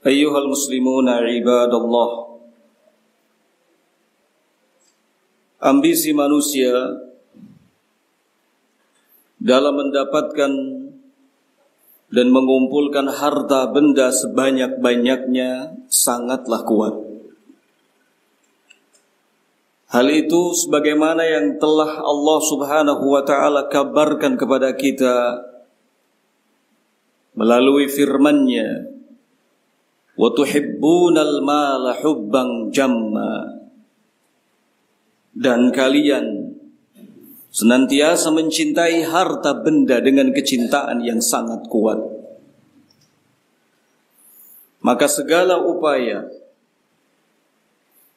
Ayyuhal muslimuna ibadallah. Ambisi manusia dalam mendapatkan dan mengumpulkan harta benda sebanyak-banyaknya sangatlah kuat. Hal itu sebagaimana yang telah Allah Subhanahu wa ta'ala kabarkan kepada kita melalui firman-Nya, wa tuhibbunal mala hubban jamma. Dan kalian senantiasa mencintai harta benda dengan kecintaan yang sangat kuat. Maka segala upaya,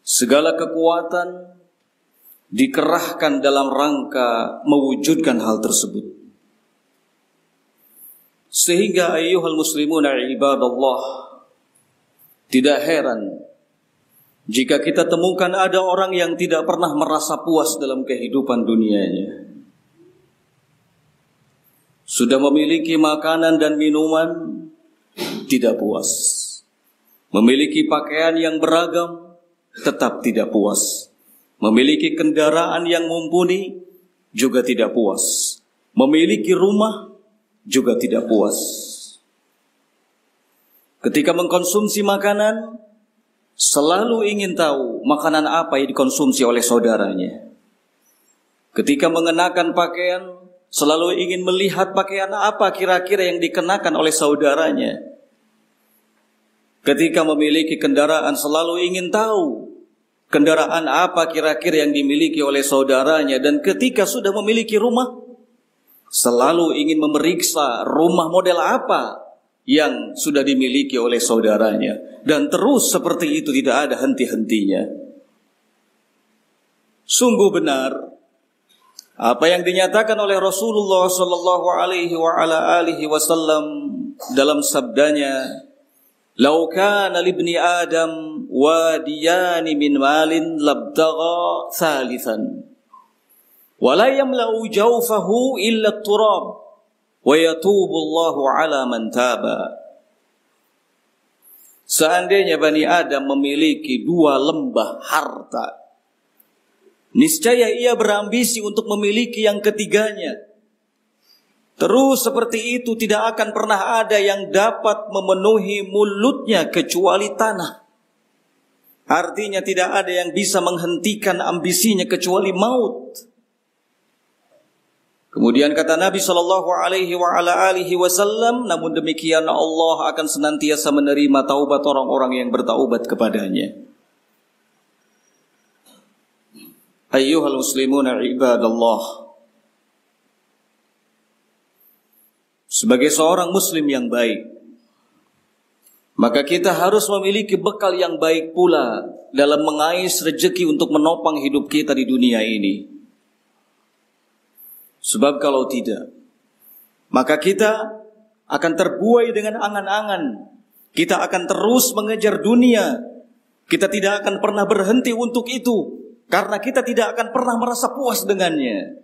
segala kekuatan dikerahkan dalam rangka mewujudkan hal tersebut. Sehingga ayyuhal muslimuna ibadallah, tidak heran jika kita temukan ada orang yang tidak pernah merasa puas dalam kehidupan dunianya. Sudah memiliki makanan dan minuman, tidak puas. Memiliki pakaian yang beragam, tetap tidak puas. Memiliki kendaraan yang mumpuni, juga tidak puas. Memiliki rumah, juga tidak puas. Ketika mengkonsumsi makanan, selalu ingin tahu makanan apa yang dikonsumsi oleh saudaranya. Ketika mengenakan pakaian, selalu ingin melihat pakaian apa kira-kira yang dikenakan oleh saudaranya. Ketika memiliki kendaraan, selalu ingin tahu kendaraan apa kira-kira yang dimiliki oleh saudaranya. Dan ketika sudah memiliki rumah, selalu ingin memeriksa rumah model apa yang sudah dimiliki oleh saudaranya. Dan terus seperti itu, tidak ada henti-hentinya. Sungguh benar apa yang dinyatakan oleh Rasulullah sallallahu alaihi wasallam dalam sabdanya, "Lau kana libni Adam wadiyani min malin labtagha thalithan wa la yamla'u jawfahu illa at-turab wa yatubu Allahu ala man taba." Seandainya Bani Adam memiliki dua lembah harta, niscaya ia berambisi untuk memiliki yang ketiganya. Terus seperti itu, tidak akan pernah ada yang dapat memenuhi mulutnya kecuali tanah. Artinya tidak ada yang bisa menghentikan ambisinya kecuali maut. Kemudian kata Nabi sallallahu alaihi wasallam, namun demikian Allah akan senantiasa menerima taubat orang-orang yang bertaubat kepadanya. Ayyuhal muslimuna ibadallah. Sebagai seorang muslim yang baik, maka kita harus memiliki bekal yang baik pula dalam mengais rezeki untuk menopang hidup kita di dunia ini. Sebab kalau tidak, maka kita akan terbuai dengan angan-angan. Kita akan terus mengejar dunia. Kita tidak akan pernah berhenti untuk itu, karena kita tidak akan pernah merasa puas dengannya.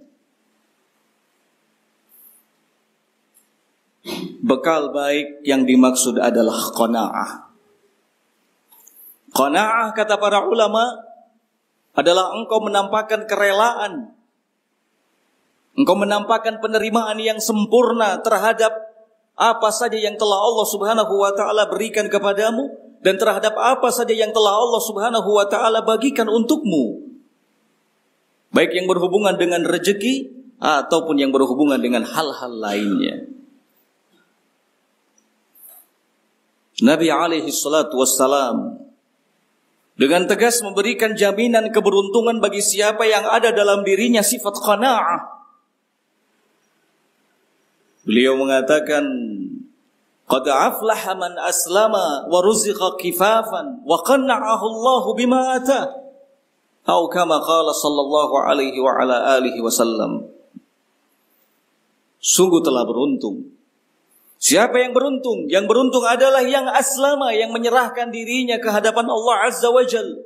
Bekal baik yang dimaksud adalah qanaah. Qanaah, kata para ulama, adalah engkau menampakkan kerelaan. Engkau menampakkan penerimaan yang sempurna terhadap apa saja yang telah Allah Subhanahu wa ta'ala berikan kepadamu, dan terhadap apa saja yang telah Allah Subhanahu wa ta'ala bagikan untukmu, baik yang berhubungan dengan rezeki ataupun yang berhubungan dengan hal-hal lainnya. Nabi alaihi salatu wassalam dengan tegas memberikan jaminan keberuntungan bagi siapa yang ada dalam dirinya sifat qanaah. Beliau mengatakan, "Qad aflaha man aslama wa ruziqa kifafan wa qanna'ahu Allah bima atah." Atau kama qala sallallahu alaihi wa ala alihi wasallam. Sungguh telah beruntung. Siapa yang beruntung? Yang beruntung adalah yang aslama, yang menyerahkan dirinya ke hadapan Allah Azza wa Jalla.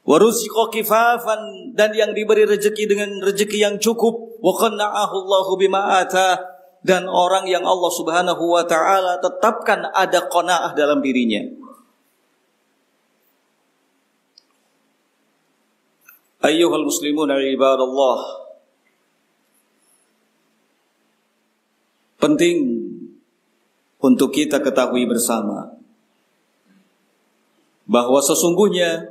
Wa ruziqa kifafan, dan yang diberi rezeki dengan rezeki yang cukup. Wa qanna'ahu Allahu bima atah, dan orang yang Allah Subhanahu wa taala tetapkan ada qanaah dalam dirinya. Ayyuhal muslimun ibadallah, penting untuk kita ketahui bersama bahwa sesungguhnya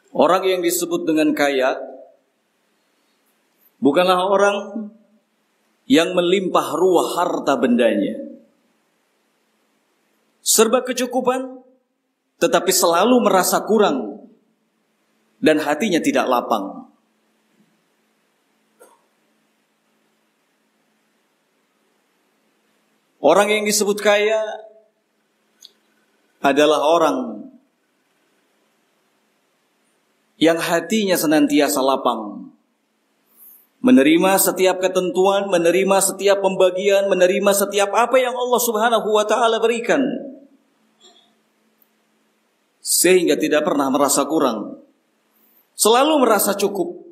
orang yang disebut dengan kaya bukanlah orang yang melimpah ruah harta bendanya, serba kecukupan, tetapi selalu merasa kurang dan hatinya tidak lapang. Orang yang disebut kaya adalah orang yang hatinya senantiasa lapang, menerima setiap ketentuan, menerima setiap pembagian, menerima setiap apa yang Allah Subhanahu wa taala berikan, sehingga tidak pernah merasa kurang, selalu merasa cukup.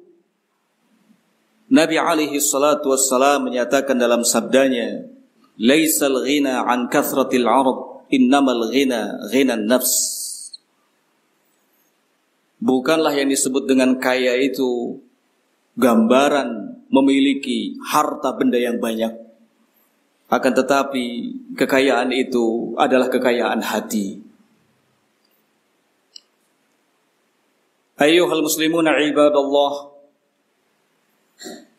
Nabi alaihi salatu wassalam menyatakan dalam sabdanya, "Laisal ghina an kathratil 'ard, innamal ghina ghinan nafs." Bukanlah yang disebut dengan kaya itu gambaran memiliki harta benda yang banyak, akan tetapi kekayaan itu adalah kekayaan hati. Ayyuhal muslimuna ibadallah,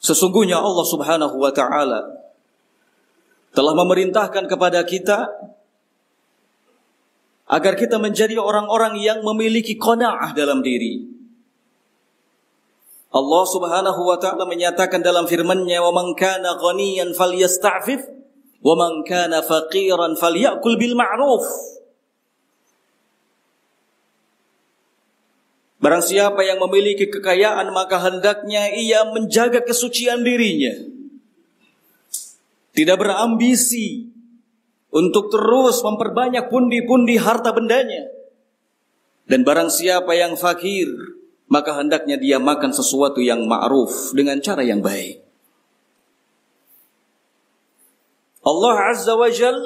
sesungguhnya Allah Subhanahu wa taala telah memerintahkan kepada kita agar kita menjadi orang-orang yang memiliki qanaah dalam diri. Allah Subhanahu wa taala menyatakan dalam firman-Nya, "Wa man kana ghaniyan falyasta'fif, wa man kana faqiran falyakul bil ma'ruf." Barang siapa yang memiliki kekayaan, maka hendaknya ia menjaga kesucian dirinya, tidak berambisi untuk terus memperbanyak pundi-pundi harta bendanya. Dan barang siapa yang fakir, maka hendaknya dia makan sesuatu yang ma'ruf dengan cara yang baik. Allah Azza wa Jal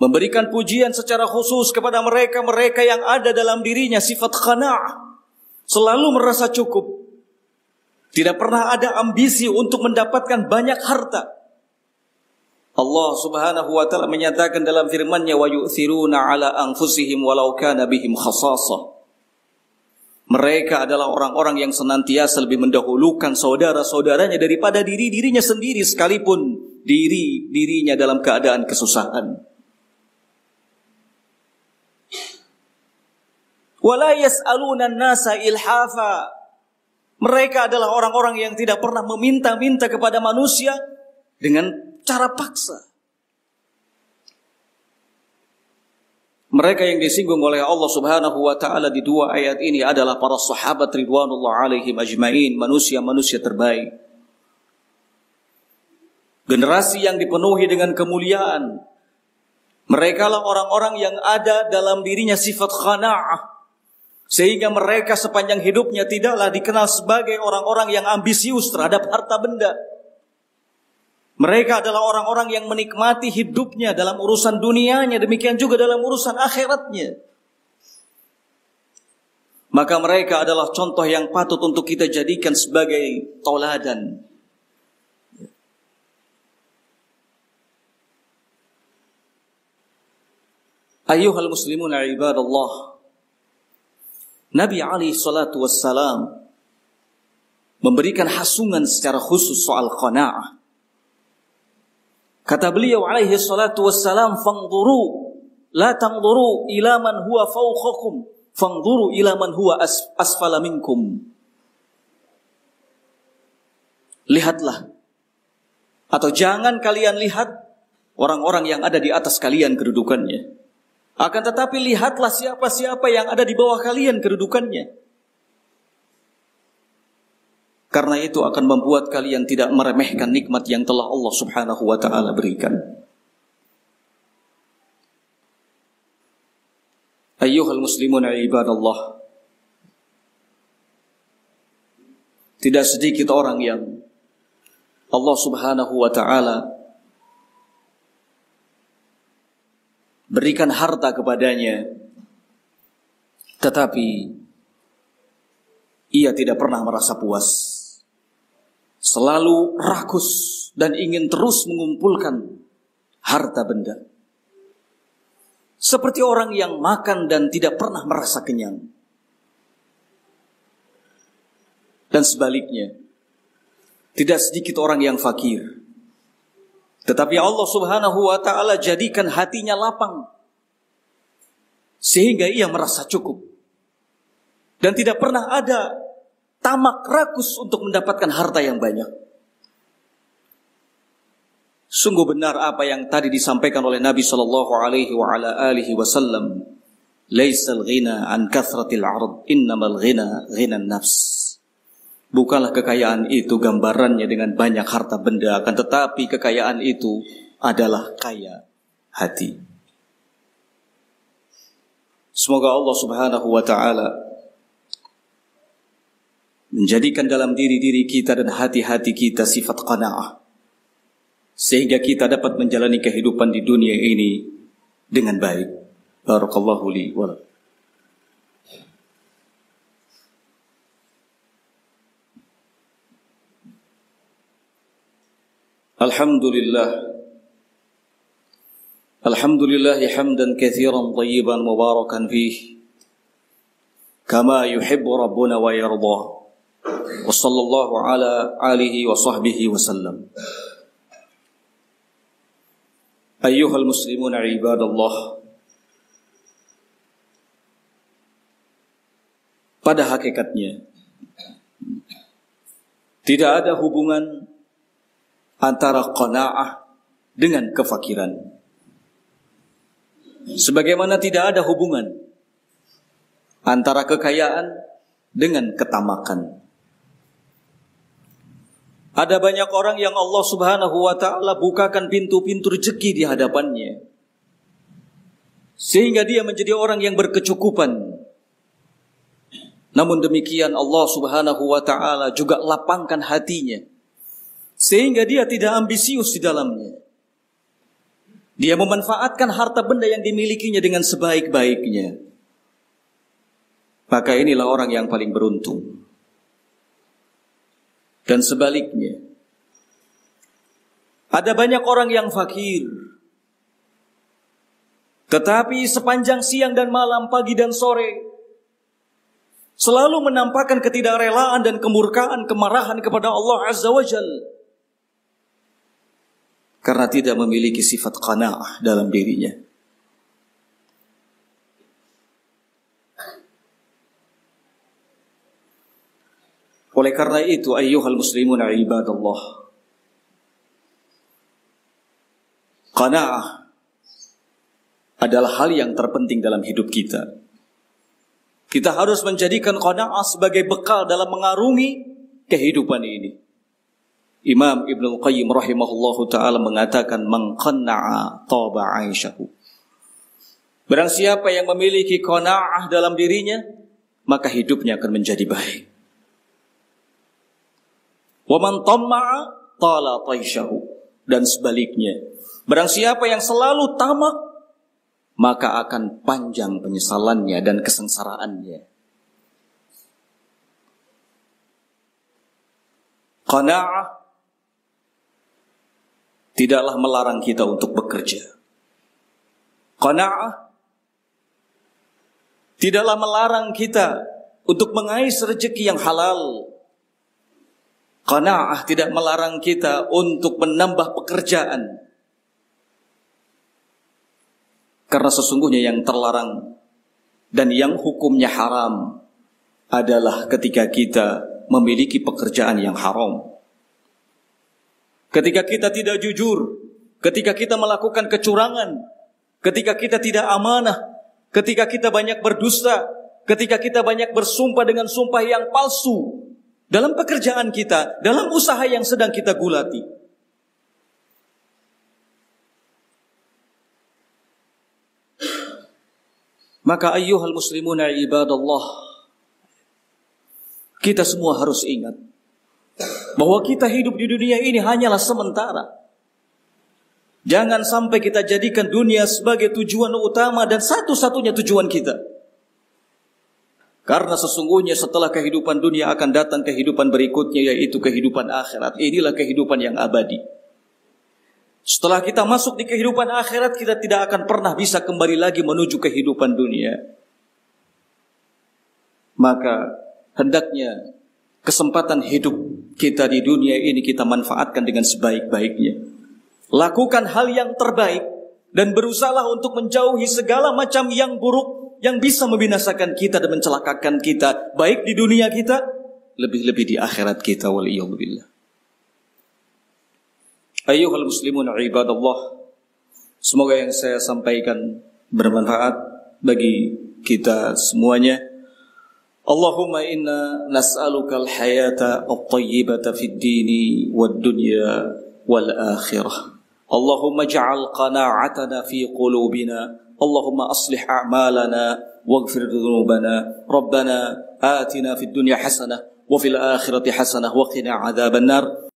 memberikan pujian secara khusus kepada mereka yang ada dalam dirinya sifat qanaah, selalu merasa cukup, tidak pernah ada ambisi untuk mendapatkan banyak harta. Allah Subhanahu wa taala menyatakan dalam firman-Nya, "Wa yu'thiruna 'ala anfusihim walau kana bihim khasasah." Mereka adalah orang-orang yang senantiasa lebih mendahulukan saudara-saudaranya daripada dirinya sendiri, sekalipun dirinya dalam keadaan kesusahan. Wala yas'aluna an-nasa ilhafa. Mereka adalah orang-orang yang tidak pernah meminta-minta kepada manusia dengan cara paksa. Mereka yang disinggung oleh Allah Subhanahu wa taala di dua ayat ini adalah para sahabat ridwanullah alaihim ajmain, manusia-manusia terbaik. Generasi yang dipenuhi dengan kemuliaan. Mereka lah orang-orang yang ada dalam dirinya sifat qanaah, sehingga mereka sepanjang hidupnya tidaklah dikenal sebagai orang-orang yang ambisius terhadap harta benda. Mereka adalah orang-orang yang menikmati hidupnya dalam urusan dunianya, demikian juga dalam urusan akhiratnya. Maka mereka adalah contoh yang patut untuk kita jadikan sebagai tauladan. Ayyuhal muslimun ibadallah, Nabi alaihi salatu wassalam memberikan hasungan secara khusus soal qanaah. Kata beliau alaihi salatu wassalam, "Fanzuru la tanzuru ila man huwa fawqakum, fanzuru ila man huwa asfala minkum." Lihatlah, atau jangan kalian lihat orang-orang yang ada di atas kalian kedudukannya, akan tetapi lihatlah siapa-siapa yang ada di bawah kalian kedudukannya. Karena itu akan membuat kalian tidak meremehkan nikmat yang telah Allah Subhanahu wa taala berikan. Ayyuhal muslimun ibadallah, tidak sedikit orang yang Allah Subhanahu wa ta'ala berikan harta kepadanya, tetapi ia tidak pernah merasa puas. Selalu rakus dan ingin terus mengumpulkan harta benda. Seperti orang yang makan dan tidak pernah merasa kenyang. Dan sebaliknya, tidak sedikit orang yang fakir, tetapi Allah Subhanahu wa ta'ala jadikan hatinya lapang, sehingga ia merasa cukup. Dan tidak pernah ada tamak rakus untuk mendapatkan harta yang banyak. Sungguh benar apa yang tadi disampaikan oleh Nabi sallallahu alaihi wa ala alihi wasallam, "Laisal ghina an kathratil 'ard, innamal ghina ghinan nafs." Bukanlah kekayaan itu gambarannya dengan banyak harta benda, akan tetapi kekayaan itu adalah kaya hati. Semoga Allah Subhanahu wa ta'ala menjadikan dalam diri-diri kita dan hati-hati kita sifat qanaah, sehingga kita dapat menjalani kehidupan di dunia ini dengan baik. Barakallahu li wa lakum. Alhamdulillah hamdan katsiran tayyiban mubarakan fih kama yuhibbu rabbuna wa yarda. Wa sallallahu ala alihi wa sahbihi wa sallam. Ayyuhal muslimun ibadallah, pada hakikatnya tidak ada hubungan antara qanaah dengan kefakiran. Sebagaimana tidak ada hubungan antara kekayaan dengan ketamakan. Ada banyak orang yang Allah Subhanahu wa ta'ala bukakan pintu-pintu rezeki di hadapannya, sehingga dia menjadi orang yang berkecukupan. Namun demikian Allah Subhanahu wa ta'ala juga lapangkan hatinya, sehingga dia tidak ambisius di dalamnya. Dia memanfaatkan harta benda yang dimilikinya dengan sebaik-baiknya. Maka inilah orang yang paling beruntung. Dan sebaliknya, ada banyak orang yang fakir, tetapi sepanjang siang dan malam, pagi dan sore, selalu menampakkan ketidakrelaan dan kemurkaan, kemarahan kepada Allah Azza wa Jalla, karena tidak memiliki sifat qanaah dalam dirinya. Oleh karena itu, ayyuhal muslimun ibadallah, qanaah adalah hal yang terpenting dalam hidup kita. Kita harus menjadikan qanaah sebagai bekal dalam mengarungi kehidupan ini. Imam Ibnul Qayyim rahimahullahu ta'ala mengatakan, man qanna'a taba 'aishahu. Barang siapa yang memiliki qanaah dalam dirinya, maka hidupnya akan menjadi baik. Wa man tamma'a tala taishahu. Dan sebaliknya, barang siapa yang selalu tamak, maka akan panjang penyesalannya dan kesengsaraannya. Qanaah tidaklah melarang kita untuk bekerja. Qanaah tidaklah melarang kita untuk mengais rezeki yang halal. Qanaah tidak melarang kita untuk menambah pekerjaan. Karena sesungguhnya yang terlarang dan yang hukumnya haram adalah ketika kita memiliki pekerjaan yang haram. Ketika kita tidak jujur, ketika kita melakukan kecurangan, ketika kita tidak amanah, ketika kita banyak berdusta, ketika kita banyak bersumpah dengan sumpah yang palsu dalam pekerjaan kita, dalam usaha yang sedang kita gulati. Maka ayyuhal muslimuna ibadallah, kita semua harus ingat bahwa kita hidup di dunia ini hanyalah sementara. Jangan sampai kita jadikan dunia sebagai tujuan utama dan satu-satunya tujuan kita. Karena sesungguhnya setelah kehidupan dunia akan datang kehidupan berikutnya, yaitu kehidupan akhirat. Inilah kehidupan yang abadi. Setelah kita masuk di kehidupan akhirat, kita tidak akan pernah bisa kembali lagi menuju kehidupan dunia. Maka hendaknya kesempatan hidup kita di dunia ini kita manfaatkan dengan sebaik-baiknya. Lakukan hal yang terbaik dan berusahalah untuk menjauhi segala macam yang buruk yang bisa membinasakan kita dan mencelakakan kita, baik di dunia kita, lebih-lebih di akhirat kita. Waliyahulillah. Ayyuhal muslimun ibadallah, semoga yang saya sampaikan bermanfaat bagi kita semuanya. Allahumma inna nas'aluka al-hayata at-tayyibata fid dini wad dunya wal akhirah. Allahumma ja'al qana'atana fi qulubina. Allahumma aslih a'malana waghfir dhunubana. Rabbana atina fid dunya hasanah wa fil akhirati hasanah wa qina adzaban nar.